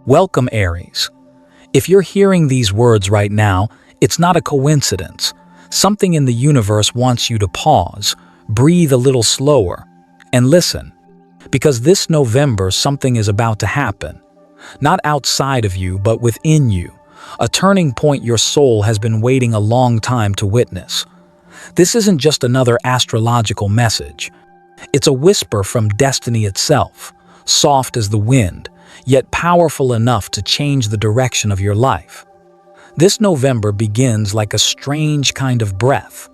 Welcome, Aries. If you're hearing these words right now, it's not a coincidence. Something in the universe wants you to pause, breathe a little slower, and listen. Because this November, something is about to happen. Not outside of you, but within you. A turning point your soul has been waiting a long time to witness. This isn't just another astrological message. It's a whisper from destiny itself, soft as the wind, yet powerful enough to change the direction of your life. This November begins like a strange kind of breath.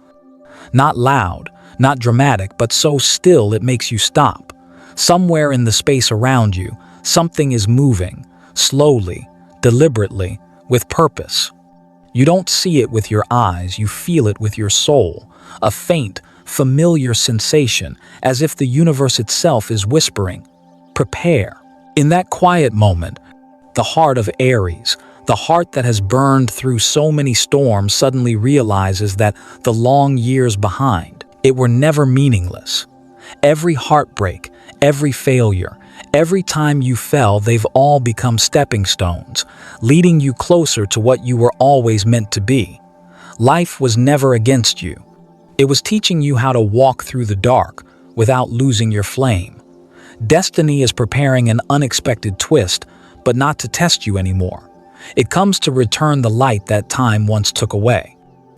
Not loud, not dramatic, but so still it makes you stop. Somewhere in the space around you, something is moving, slowly, deliberately, with purpose. You don't see it with your eyes, you feel it with your soul, a faint, familiar sensation, as if the universe itself is whispering, "Prepare." In that quiet moment, the heart of Aries, the heart that has burned through so many storms, suddenly realizes that the long years behind, it were never meaningless. Every heartbreak, every failure, every time you fell, they've all become stepping stones, leading you closer to what you were always meant to be. Life was never against you. It was teaching you how to walk through the dark without losing your flame. Destiny is preparing an unexpected twist, but not to test you anymore. It comes to return the light that time once took away.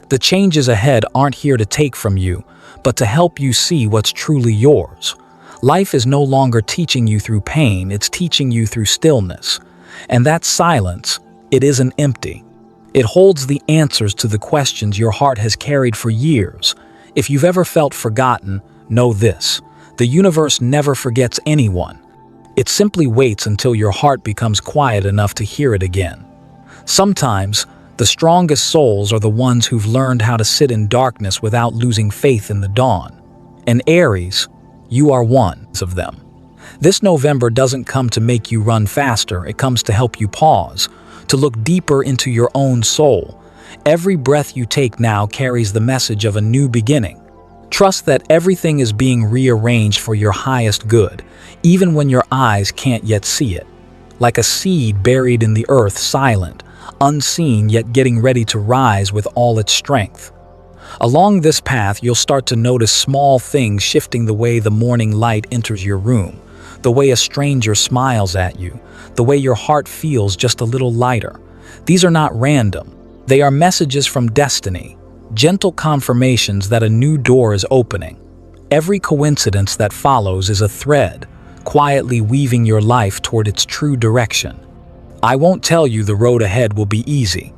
The changes ahead aren't here to take from you, but to help you see what's truly yours. Life is no longer teaching you through pain, it's teaching you through stillness. And that silence, it isn't empty. It holds the answers to the questions your heart has carried for years. If you've ever felt forgotten, know this. The universe never forgets anyone. It simply waits until your heart becomes quiet enough to hear it again. Sometimes, the strongest souls are the ones who've learned how to sit in darkness without losing faith in the dawn. And Aries, you are one of them. This November doesn't come to make you run faster, it comes to help you pause, to look deeper into your own soul. Every breath you take now carries the message of a new beginning. Trust that everything is being rearranged for your highest good, even when your eyes can't yet see it. Like a seed buried in the earth, silent, unseen, yet getting ready to rise with all its strength. Along this path, you'll start to notice small things shifting: the way the morning light enters your room, the way a stranger smiles at you, the way your heart feels just a little lighter. These are not random. They are messages from destiny, gentle confirmations that a new door is opening. Every coincidence that follows is a thread, quietly weaving your life toward its true direction. I won't tell you the road ahead will be easy,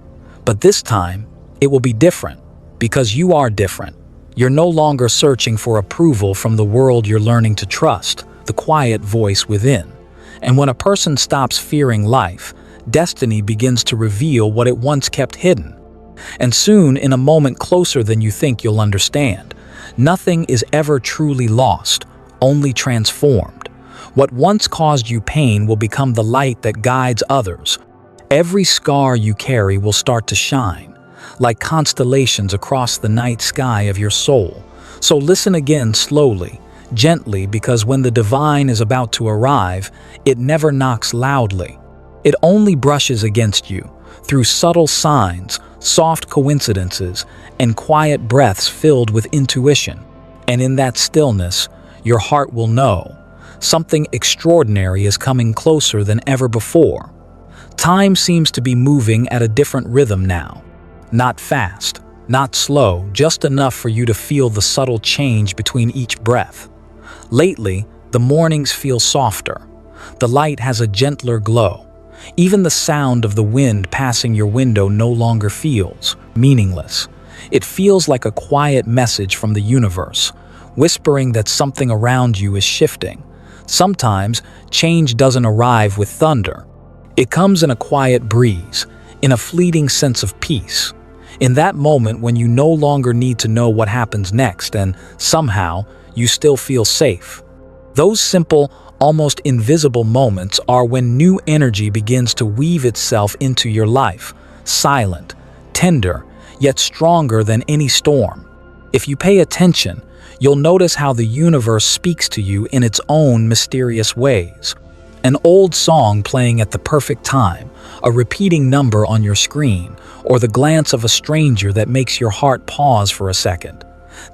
but this time, it will be different, because you are different. You're no longer searching for approval from the world, you're learning to trust the quiet voice within. And when a person stops fearing life, destiny begins to reveal what it once kept hidden. And soon, in a moment closer than you think, you'll understand. Nothing is ever truly lost, only transformed. What once caused you pain will become the light that guides others. Every scar you carry will start to shine, like constellations across the night sky of your soul. So listen again, slowly, gently, because when the divine is about to arrive, it never knocks loudly. It only brushes against you, through subtle signs, soft coincidences, and quiet breaths filled with intuition. And in that stillness, your heart will know something extraordinary is coming closer than ever before. Time seems to be moving at a different rhythm now. Not fast, not slow, just enough for you to feel the subtle change between each breath. Lately, the mornings feel softer. The light has a gentler glow. Even the sound of the wind passing your window no longer feels meaningless. It feels like a quiet message from the universe, whispering that something around you is shifting. Sometimes, change doesn't arrive with thunder. It comes in a quiet breeze, in a fleeting sense of peace. In that moment when you no longer need to know what happens next, and somehow, you still feel safe. Those simple, almost invisible moments are when new energy begins to weave itself into your life, silent, tender, yet stronger than any storm. If you pay attention, you'll notice how the universe speaks to you in its own mysterious ways. An old song playing at the perfect time, a repeating number on your screen, or the glance of a stranger that makes your heart pause for a second.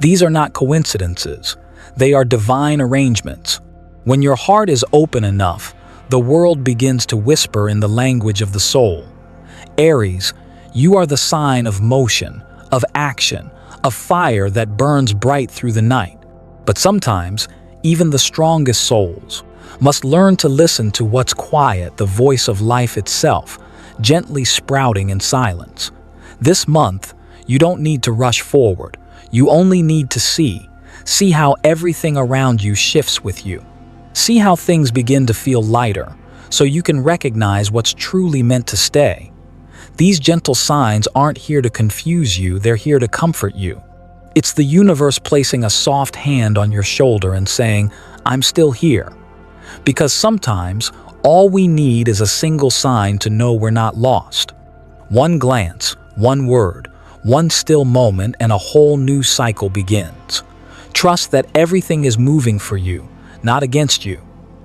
These are not coincidences. They are divine arrangements. When your heart is open enough, the world begins to whisper in the language of the soul. Aries, you are the sign of motion, of action, of fire that burns bright through the night. But sometimes, even the strongest souls must learn to listen to what's quiet, the voice of life itself, gently sprouting in silence. This month, you don't need to rush forward. You only need to see how everything around you shifts with you. See how things begin to feel lighter, so you can recognize what's truly meant to stay. These gentle signs aren't here to confuse you, they're here to comfort you. It's the universe placing a soft hand on your shoulder and saying, "I'm still here." Because sometimes, all we need is a single sign to know we're not lost. One glance, one word, one still moment, and a whole new cycle begins. Trust that everything is moving for you, not against you.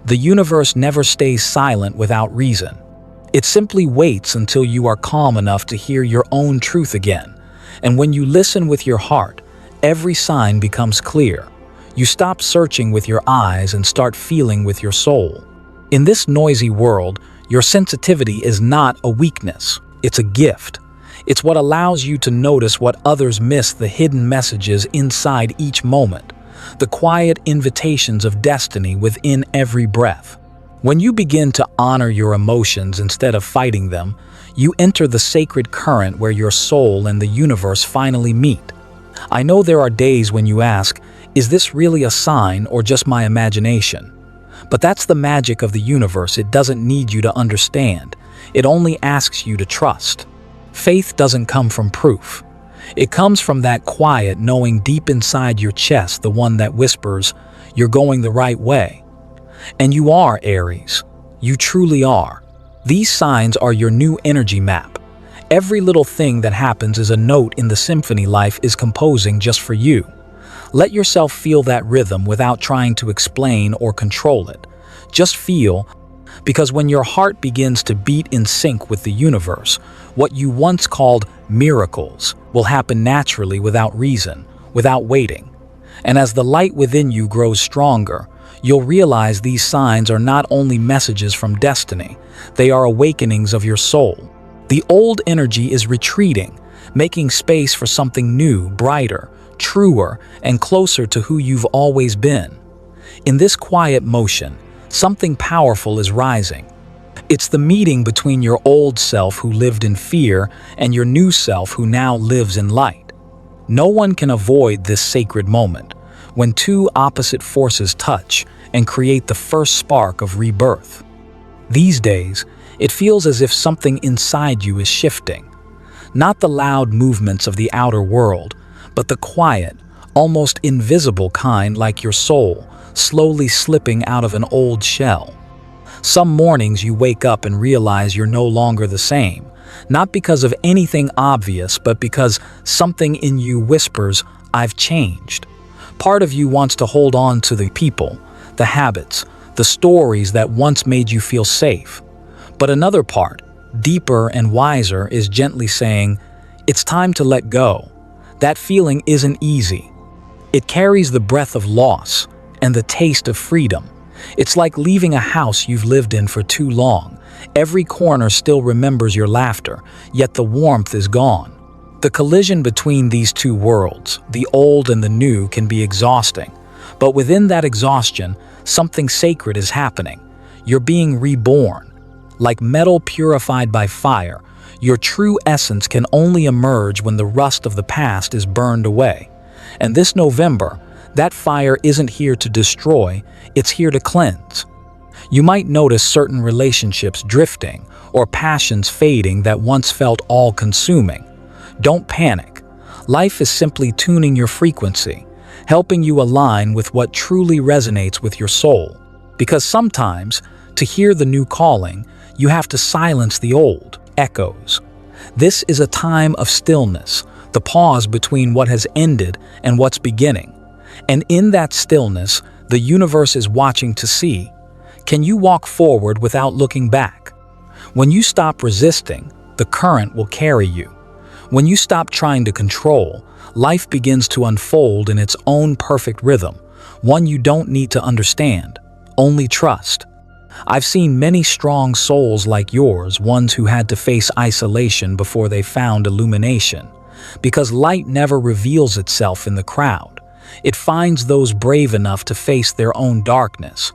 The universe never stays silent without reason. It simply waits until you are calm enough to hear your own truth again. And when you listen with your heart, every sign becomes clear. You stop searching with your eyes and start feeling with your soul. In this noisy world, your sensitivity is not a weakness, it's a gift. It's what allows you to notice what others miss, the hidden messages inside each moment, the quiet invitations of destiny within every breath. When you begin to honor your emotions instead of fighting them, you enter the sacred current where your soul and the universe finally meet. I know there are days when you ask, is this really a sign or just my imagination? But that's the magic of the universe. It doesn't need you to understand. It only asks you to trust. Faith doesn't come from proof. It comes from that quiet knowing deep inside your chest, the one that whispers, "You're going the right way." And you are, Aries. You truly are. These signs are your new energy map. Every little thing that happens is a note in the symphony life is composing just for you. Let yourself feel that rhythm without trying to explain or control it. Just feel, because when your heart begins to beat in sync with the universe, what you once called miracles will happen naturally without reason, without waiting. And as the light within you grows stronger, you'll realize these signs are not only messages from destiny, they are awakenings of your soul. The old energy is retreating, making space for something new, brighter, truer, and closer to who you've always been. In this quiet motion, something powerful is rising. It's the meeting between your old self who lived in fear and your new self who now lives in light. No one can avoid this sacred moment, when two opposite forces touch and create the first spark of rebirth. These days, it feels as if something inside you is shifting. Not the loud movements of the outer world, but the quiet, almost invisible kind, like your soul slowly slipping out of an old shell. Some mornings you wake up and realize you're no longer the same, not because of anything obvious, but because something in you whispers, "I've changed." Part of you wants to hold on to the people, the habits, the stories that once made you feel safe. But another part, deeper and wiser, is gently saying, "It's time to let go." That feeling isn't easy. It carries the breath of loss and the taste of freedom. It's like leaving a house you've lived in for too long. Every corner still remembers your laughter, yet the warmth is gone. The collision between these two worlds, the old and the new, can be exhausting. But within that exhaustion, something sacred is happening. You're being reborn. Like metal purified by fire, your true essence can only emerge when the rust of the past is burned away. And this November, that fire isn't here to destroy, it's here to cleanse. You might notice certain relationships drifting or passions fading that once felt all-consuming. Don't panic. Life is simply tuning your frequency, helping you align with what truly resonates with your soul. Because sometimes, to hear the new calling, you have to silence the old echoes. This is a time of stillness, the pause between what has ended and what's beginning. And in that stillness, the universe is watching to see, Can you walk forward without looking back? When you stop resisting, the current will carry you. When you stop trying to control, life begins to unfold in its own perfect rhythm, one you don't need to understand, only trust. I've seen many strong souls like yours, ones who had to face isolation before they found illumination. Because light never reveals itself in the crowd. It finds those brave enough to face their own darkness.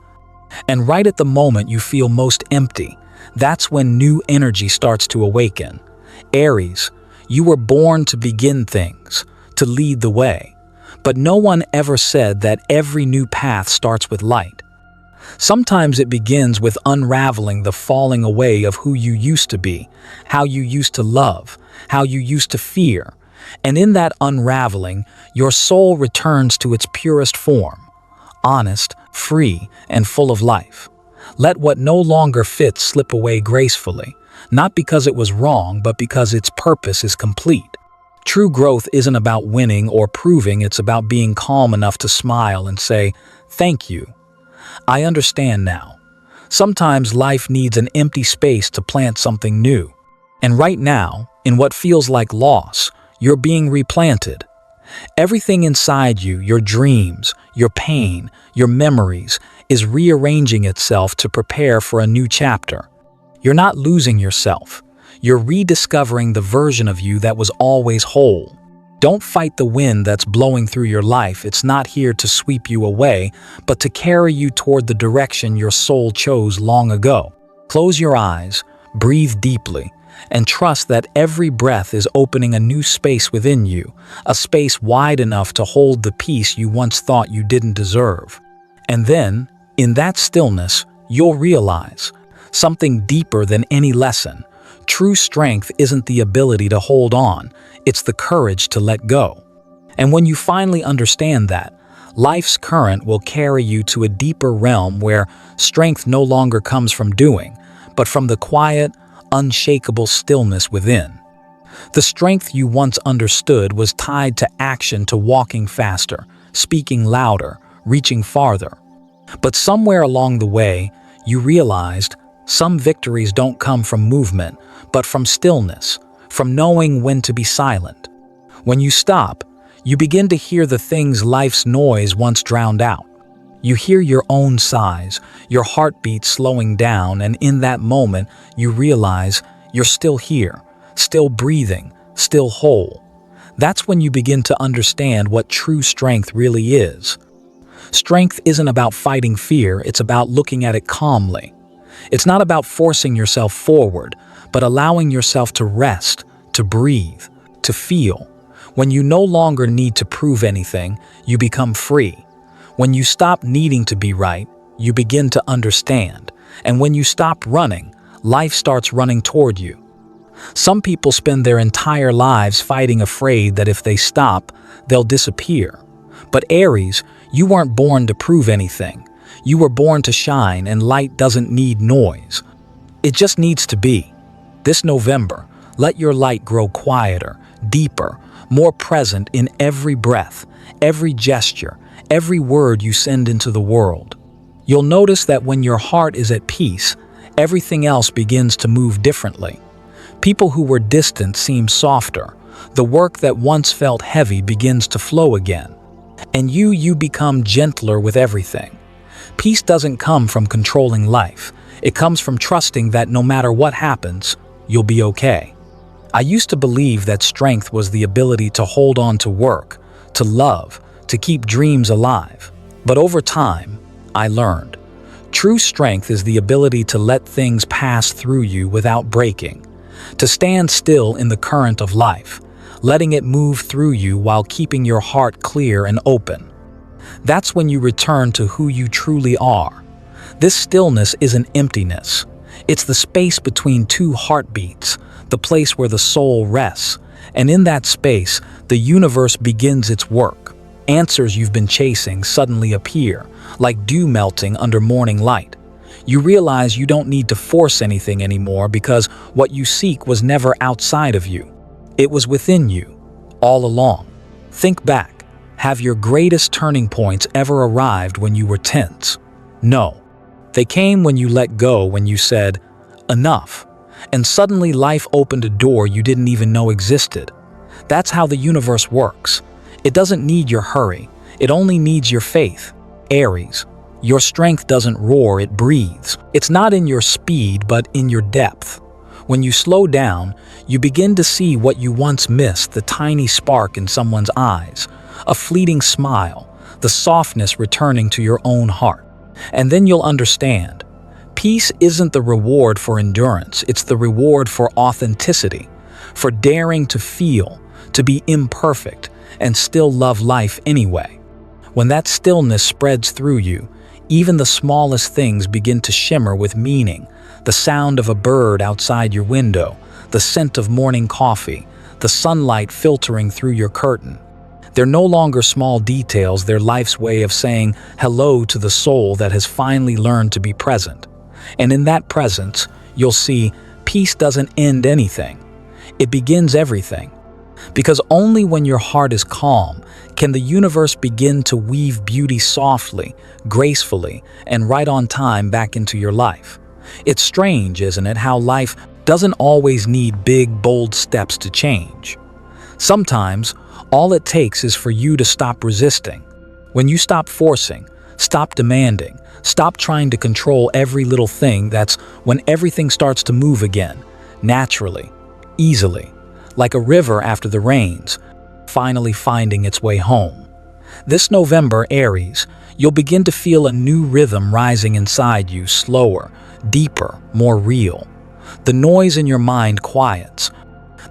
And right at the moment you feel most empty, that's when new energy starts to awaken. Aries, you were born to begin things, to lead the way. But no one ever said that every new path starts with light. Sometimes it begins with unraveling the falling away of who you used to be, how you used to love, how you used to fear. And in that unraveling, your soul returns to its purest form, honest, free, and full of life. Let what no longer fits slip away gracefully, not because it was wrong, but because its purpose is complete. True growth isn't about winning or proving, it's about being calm enough to smile and say, "Thank you. I understand now." Sometimes life needs an empty space to plant something new. And right now, in what feels like loss, you're being replanted. Everything inside you, your dreams, your pain, your memories, is rearranging itself to prepare for a new chapter. You're not losing yourself. You're rediscovering the version of you that was always whole. Don't fight the wind that's blowing through your life. It's not here to sweep you away, but to carry you toward the direction your soul chose long ago. Close your eyes, breathe deeply, and trust that every breath is opening a new space within you, a space wide enough to hold the peace you once thought you didn't deserve. And then, in that stillness, you'll realize something deeper than any lesson. True strength isn't the ability to hold on, it's the courage to let go. And when you finally understand that, life's current will carry you to a deeper realm where strength no longer comes from doing, but from the quiet, unshakable stillness within. The strength you once understood was tied to action, to walking faster, speaking louder, reaching farther. But somewhere along the way, you realized some victories don't come from movement, but from stillness, from knowing when to be silent. When you stop, you begin to hear the things life's noise once drowned out. You hear your own sighs, your heartbeat slowing down, and in that moment, you realize you're still here, still breathing, still whole. That's when you begin to understand what true strength really is. Strength isn't about fighting fear, it's about looking at it calmly. It's not about forcing yourself forward, but allowing yourself to rest, to breathe, to feel. When you no longer need to prove anything, you become free. When you stop needing to be right, you begin to understand. And when you stop running, life starts running toward you. Some people spend their entire lives fighting, afraid that if they stop, they'll disappear. But Aries, you weren't born to prove anything. You were born to shine, and light doesn't need noise. It just needs to be. This November, let your light grow quieter, deeper, more present in every breath, every gesture, every word you send into the world. You'll notice that when your heart is at peace, everything else begins to move differently. People who were distant seem softer. The work that once felt heavy begins to flow again. And you become gentler with everything. Peace doesn't come from controlling life. It comes from trusting that no matter what happens, you'll be okay. I used to believe that strength was the ability to hold on to work, to love, to keep dreams alive. But over time, I learned. True strength is the ability to let things pass through you without breaking, to stand still in the current of life, letting it move through you while keeping your heart clear and open. That's when you return to who you truly are. This stillness isn't emptiness. It's the space between two heartbeats, the place where the soul rests. And in that space, the universe begins its work. Answers you've been chasing suddenly appear, like dew melting under morning light. You realize you don't need to force anything anymore because what you seek was never outside of you. It was within you, all along. Think back. Have your greatest turning points ever arrived when you were tense? No. They came when you let go, when you said, enough. And suddenly life opened a door you didn't even know existed. That's how the universe works. It doesn't need your hurry. It only needs your faith. Aries, your strength doesn't roar, it breathes. It's not in your speed, but in your depth. When you slow down, you begin to see what you once missed, the tiny spark in someone's eyes, a fleeting smile, the softness returning to your own heart. And then you'll understand. Peace isn't the reward for endurance, it's the reward for authenticity, for daring to feel, to be imperfect, and still love life anyway. When that stillness spreads through you, even the smallest things begin to shimmer with meaning. The sound of a bird outside your window, the scent of morning coffee, the sunlight filtering through your curtain. They're no longer small details, they're life's way of saying hello to the soul that has finally learned to be present. And in that presence, you'll see peace doesn't end anything. It begins everything. Because only when your heart is calm can the universe begin to weave beauty softly, gracefully, and right on time back into your life. It's strange, isn't it, how life doesn't always need big, bold steps to change. Sometimes, all it takes is for you to stop resisting. When you stop forcing, stop demanding, stop trying to control every little thing, that's when everything starts to move again, naturally, easily, like a river after the rains, finally finding its way home. This November, Aries, you'll begin to feel a new rhythm rising inside you, slower, deeper, more real. The noise in your mind quiets.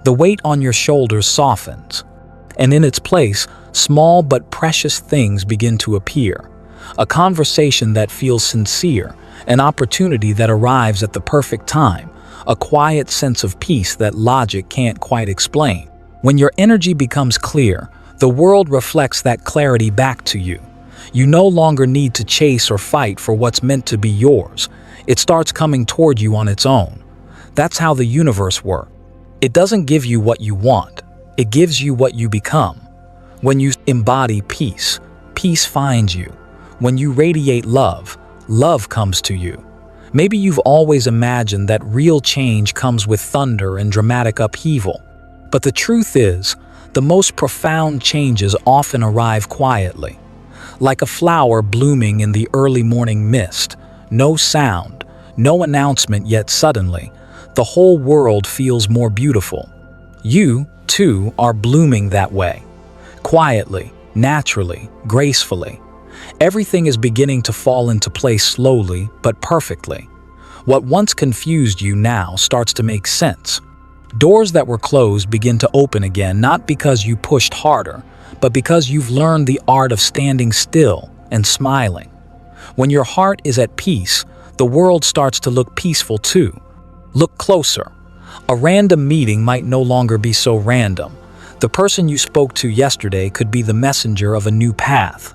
The weight on your shoulders softens. And in its place, small but precious things begin to appear. A conversation that feels sincere, an opportunity that arrives at the perfect time, a quiet sense of peace that logic can't quite explain. When your energy becomes clear, the world reflects that clarity back to you. You no longer need to chase or fight for what's meant to be yours. It starts coming toward you on its own. That's how the universe works. It doesn't give you what you want. It gives you what you become. When you embody peace, peace finds you. When you radiate love, love comes to you. Maybe you've always imagined that real change comes with thunder and dramatic upheaval. But the truth is, the most profound changes often arrive quietly. Like a flower blooming in the early morning mist, no sound, no announcement, yet suddenly, the whole world feels more beautiful. You, too, are blooming that way. Quietly, naturally, gracefully. Everything is beginning to fall into place slowly, but perfectly. What once confused you now starts to make sense. Doors that were closed begin to open again, not because you pushed harder, but because you've learned the art of standing still and smiling. When your heart is at peace, the world starts to look peaceful too. Look closer. A random meeting might no longer be so random. The person you spoke to yesterday could be the messenger of a new path.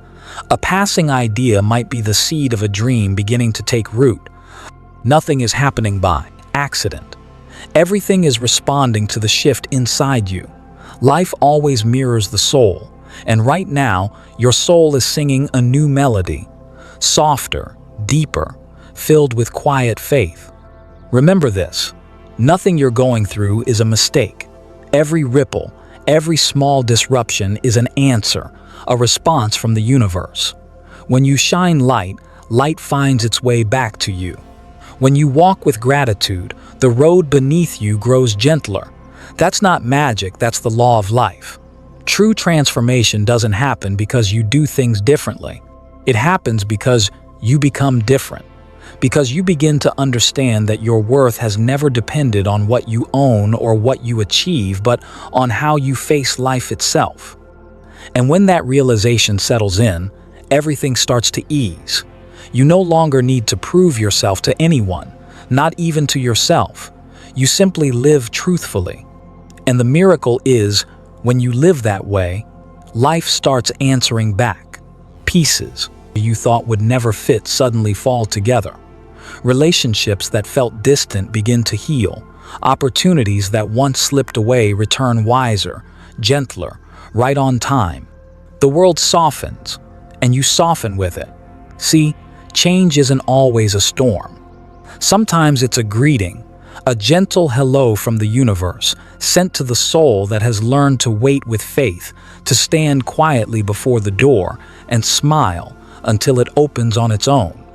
A passing idea might be the seed of a dream beginning to take root. Nothing is happening by accident. Everything is responding to the shift inside you. Life always mirrors the soul, and right now, your soul is singing a new melody. Softer, deeper, filled with quiet faith. Remember this, nothing you're going through is a mistake. Every ripple, every small disruption is an answer, a response from the universe. When you shine light, light finds its way back to you. When you walk with gratitude, the road beneath you grows gentler. That's not magic, that's the law of life. True transformation doesn't happen because you do things differently. It happens because you become different. Because you begin to understand that your worth has never depended on what you own or what you achieve, but on how you face life itself. And when that realization settles in, everything starts to ease. You no longer need to prove yourself to anyone, not even to yourself. You simply live truthfully. And the miracle is, when you live that way, life starts answering back. Pieces you thought would never fit suddenly fall together. Relationships that felt distant begin to heal. Opportunities that once slipped away return wiser, gentler, right on time. The world softens, and you soften with it. See, Change isn't always a storm. Sometimes it's a greeting, a gentle hello from the universe, sent to the soul that has learned to wait with faith, to stand quietly before the door and smile until it opens on its own.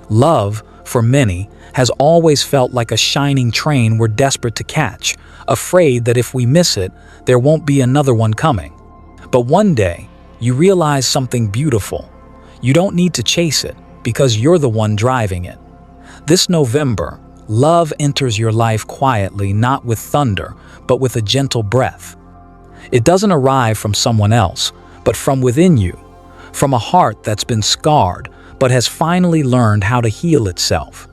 Love, for many, has always felt like a shining train we're desperate to catch, afraid that if we miss it, there won't be another one coming. But one day, you realize something beautiful. You don't need to chase it, because you're the one driving it. This November, love enters your life quietly, not with thunder, but with a gentle breath. It doesn't arrive from someone else, but from within you, from a heart that's been scarred, but has finally learned how to heal itself.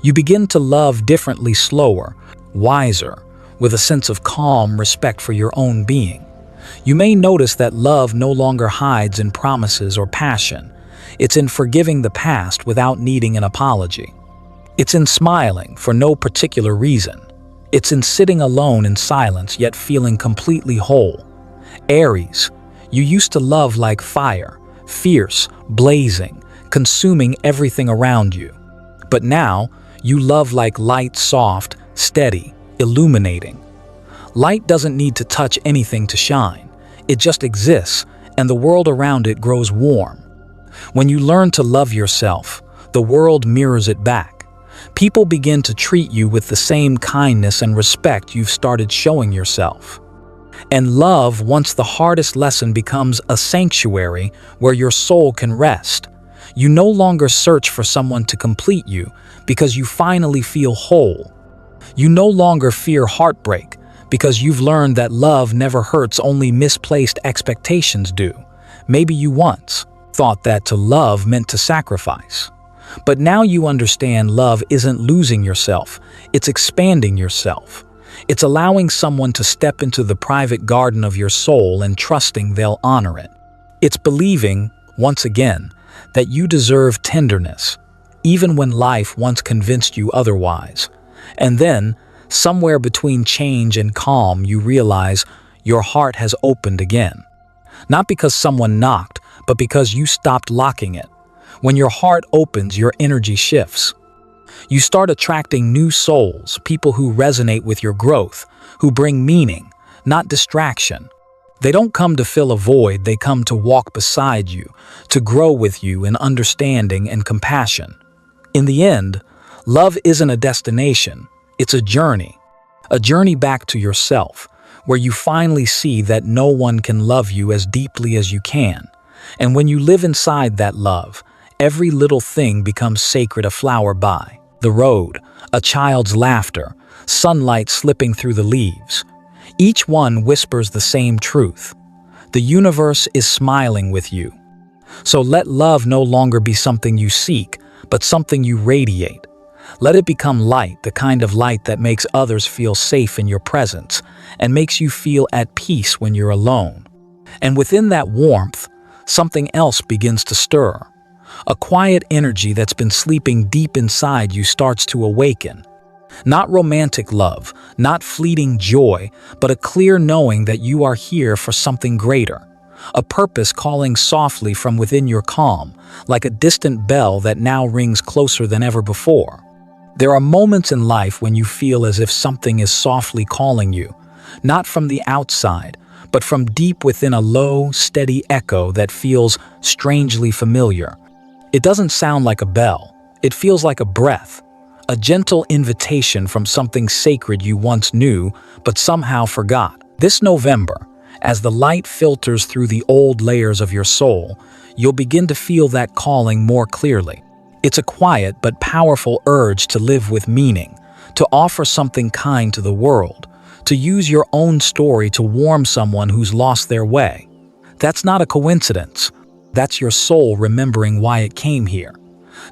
You begin to love differently, slower, wiser, with a sense of calm respect for your own being. You may notice that love no longer hides in promises or passion. It's in forgiving the past without needing an apology. It's in smiling for no particular reason. It's in sitting alone in silence yet feeling completely whole. Aries, you used to love like fire, fierce, blazing, consuming everything around you. But now, you love like light, soft, steady, illuminating. Light doesn't need to touch anything to shine. It just exists, and the world around it grows warm. When you learn to love yourself, the world mirrors it back. People begin to treat you with the same kindness and respect you've started showing yourself. And love, once the hardest lesson, becomes a sanctuary where your soul can rest. You no longer search for someone to complete you because you finally feel whole. You no longer fear heartbreak because you've learned that love never hurts, only misplaced expectations do. Maybe you once thought that to love meant to sacrifice. But now you understand love isn't losing yourself, it's expanding yourself. It's allowing someone to step into the private garden of your soul and trusting they'll honor it. It's believing, once again, that you deserve tenderness, even when life once convinced you otherwise. And then, somewhere between change and calm, you realize your heart has opened again. Not because someone knocked, but because you stopped locking it. When your heart opens, your energy shifts. You start attracting new souls, people who resonate with your growth, who bring meaning, not distraction. They don't come to fill a void, they come to walk beside you, to grow with you in understanding and compassion. In the end, love isn't a destination, it's a journey back to yourself, where you finally see that no one can love you as deeply as you can. And when you live inside that love, every little thing becomes sacred: a flower by the road, a child's laughter, sunlight slipping through the leaves. Each one whispers the same truth. The universe is smiling with you. So let love no longer be something you seek, but something you radiate. Let it become light, the kind of light that makes others feel safe in your presence and makes you feel at peace when you're alone. And within that warmth, something else begins to stir. A quiet energy that's been sleeping deep inside you starts to awaken. Not romantic love, not fleeting joy, but a clear knowing that you are here for something greater. A purpose calling softly from within your calm, like a distant bell that now rings closer than ever before. There are moments in life when you feel as if something is softly calling you, not from the outside, but from deep within, a low, steady echo that feels strangely familiar. It doesn't sound like a bell, it feels like a breath, a gentle invitation from something sacred you once knew but somehow forgot. This November, as the light filters through the old layers of your soul, you'll begin to feel that calling more clearly. It's a quiet but powerful urge to live with meaning, to offer something kind to the world, to use your own story to warm someone who's lost their way. That's not a coincidence. That's your soul remembering why it came here.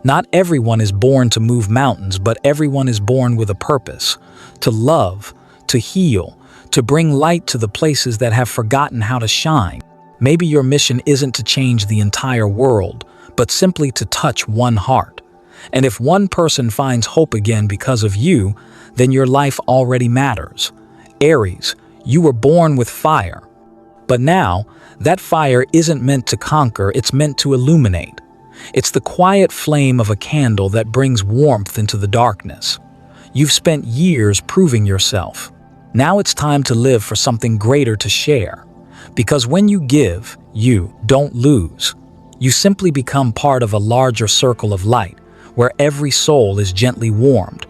Not everyone is born to move mountains, but everyone is born with a purpose: to love, to heal, to bring light to the places that have forgotten how to shine. Maybe your mission isn't to change the entire world, but simply to touch one heart. And if one person finds hope again because of you, then your life already matters. Aries, you were born with fire. But now, that fire isn't meant to conquer, it's meant to illuminate. It's the quiet flame of a candle that brings warmth into the darkness. You've spent years proving yourself. Now it's time to live for something greater to share. Because when you give, you don't lose. You simply become part of a larger circle of light, where every soul is gently warmed.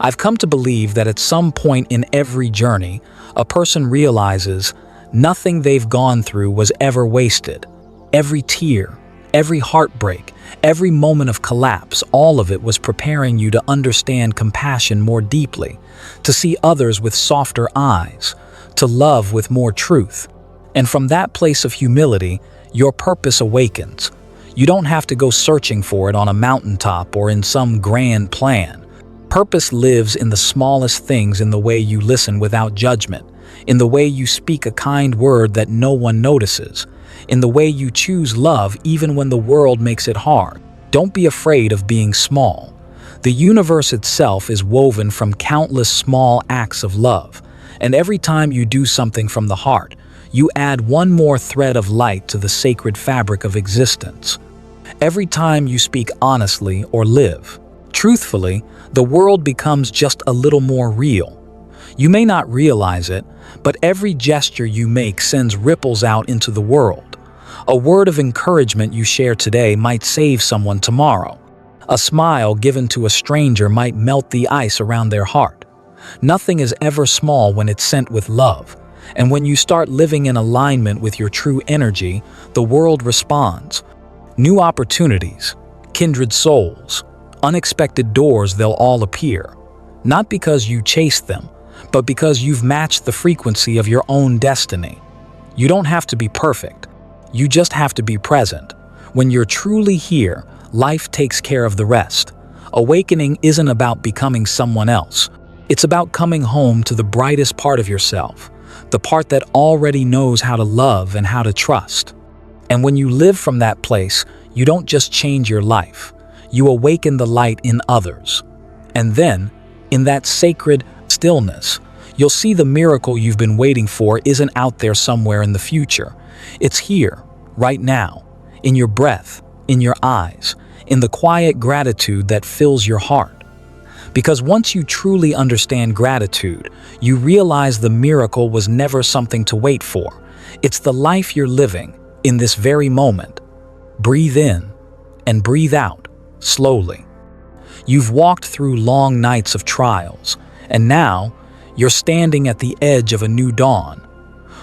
I've come to believe that at some point in every journey, a person realizes nothing they've gone through was ever wasted. Every tear, every heartbreak, every moment of collapse, all of it was preparing you to understand compassion more deeply, to see others with softer eyes, to love with more truth. And from that place of humility, your purpose awakens. You don't have to go searching for it on a mountaintop or in some grand plan. Purpose lives in the smallest things, in the way you listen without judgment, in the way you speak a kind word that no one notices, in the way you choose love even when the world makes it hard. Don't be afraid of being small. The universe itself is woven from countless small acts of love, and every time you do something from the heart, you add one more thread of light to the sacred fabric of existence. Every time you speak honestly or live truthfully, the world becomes just a little more real. You may not realize it, but every gesture you make sends ripples out into the world. A word of encouragement you share today might save someone tomorrow. A smile given to a stranger might melt the ice around their heart. Nothing is ever small when it's sent with love. And when you start living in alignment with your true energy, the world responds. New opportunities, kindred souls, unexpected doors, they'll all appear. Not because you chased them, but because you've matched the frequency of your own destiny. You don't have to be perfect. You just have to be present. When you're truly here, life takes care of the rest. Awakening isn't about becoming someone else. It's about coming home to the brightest part of yourself, the part that already knows how to love and how to trust. And when you live from that place, you don't just change your life, you awaken the light in others. And then, in that sacred stillness, you'll see the miracle you've been waiting for isn't out there somewhere in the future. It's here, right now, in your breath, in your eyes, in the quiet gratitude that fills your heart. Because once you truly understand gratitude, you realize the miracle was never something to wait for. It's the life you're living in this very moment. Breathe in and breathe out slowly. You've walked through long nights of trials, and now you're standing at the edge of a new dawn.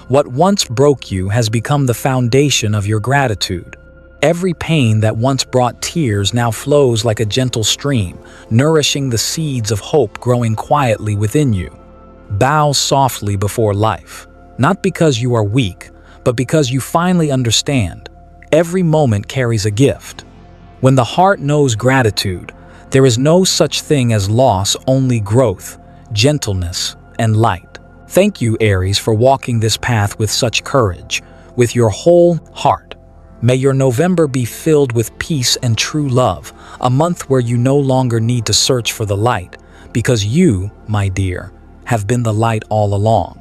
What once broke you has become the foundation of your gratitude. Every pain that once brought tears now flows like a gentle stream, nourishing the seeds of hope growing quietly within you. Bow softly before life, not because you are weak, but because you finally understand. Every moment carries a gift. When the heart knows gratitude, there is no such thing as loss, only growth, gentleness, and light. Thank you, Aries, for walking this path with such courage, with your whole heart. May your November be filled with peace and true love, a month where you no longer need to search for the light, because you, my dear, have been the light all along.